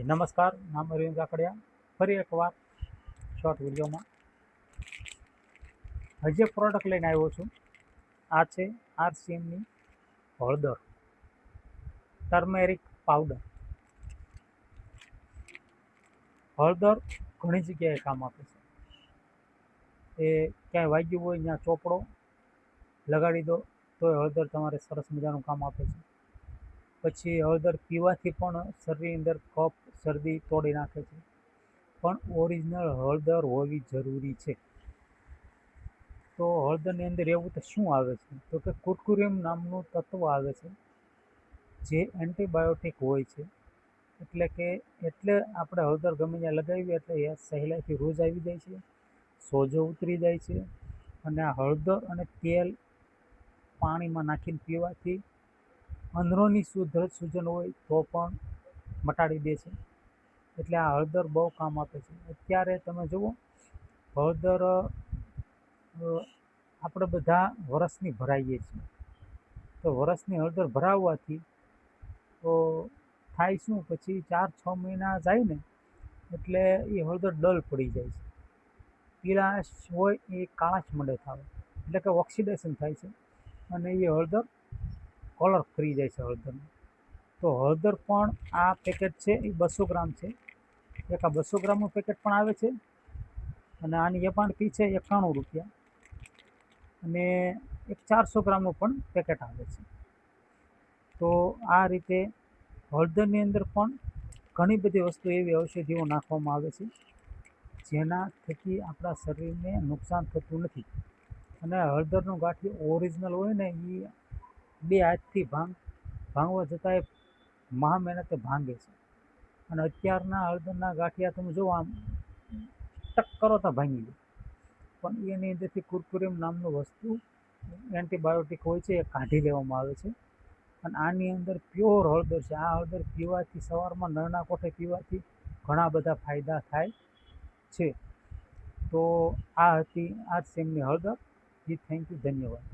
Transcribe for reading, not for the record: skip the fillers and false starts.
નમસ્કાર, નામ અરવિંદ કાકડિયા. ફરી એકવાર શોર્ટ વિડીયોમાં હજી એક પ્રોડક્ટ લઈને આવ્યો છું. આ છે RCMની હળદર ટર્મેરિક પાવડર. હળદર ઘણી જગ્યાએ કામ આપે છે. એ ક્યાંય વાગ્યું હોય ત્યાં ચોપડો લગાડી દો તો હળદર તમારે સરસ મજાનું કામ આપે છે. પછી હળદર પીવાથી પણ શરીરની અંદર કફ શરદી તોડી નાખે છે. પણ ઓરિજિનલ હળદર હોવી જરૂરી છે. તો હળદરની અંદર એવું તો શું આવે છે તો કે કુર્કુરિન નામનું તત્વ આવે છે જે એન્ટીબાયોટિક હોય છે. એટલે આપણે હળદર ગમે ત્યાં લગાવીએ એટલે એ સહેલાઈથી રોજ આવી જાય છે, સોજો ઉતરી જાય છે. અને આ હળદર અને તેલ પાણીમાં નાખીને પીવાથી અંદરોની સૂજન હોય તો પણ મટાડી દે છે. એટલે આ હળદર બહુ કામ આપે છે. અત્યારે તમે જુઓ, હળદર આપણે બધા વરસની ભરાઈએ છીએ, તો વરસની હળદર ભરાવવાથી તો થાય શું, પછી 4-6 મહિના જાય ને એટલે એ હળદર ડલ પડી જાય છે. પીળાશ હોય એ કાળાશ મંડે થાય, એટલે કે ઓક્સિડેશન થાય છે અને એ હળદર કલર ફરી જાય છે હળદરનો. તો હળદર પણ આ પેકેટ છે એ 200 ગ્રામ છે. એક આ 200 ગ્રામનું પેકેટ પણ આવે છે અને આની MRP છે 91 રૂપિયા. અને એક 400 ગ્રામનું પણ પેકેટ આવે છે. તો આ રીતે હળદરની અંદર પણ ઘણી બધી વસ્તુ એવી ઔષધિઓ નાખવામાં આવે છે જેના થકી આપણા શરીરને નુકસાન થતું નથી. અને હળદરનું ગાંઠિયું ઓરિજિનલ હોય ને એ 2 હાથથી ભાંગવા જતાં એ મહા મહેનતે ભાંગે છે. અને અત્યારના હળદરના ગાંઠિયા તમે જુઓ, આમ ટક કરો તો ભાંગી જાય. પણ એની અંદરથી કુર્કુરિન નામનું વસ્તુ એન્ટીબાયોટિક હોય છે, એ કાઢી લેવામાં આવે છે. અને આની અંદર પ્યોર હળદર છે. આ હળદર પીવાથી સવારમાં નળના કોઠે પીવાથી ઘણા બધા ફાયદા થાય છે. તો આ હતી RCMની હળદર. જી થેન્ક યુ, ધન્યવાદ.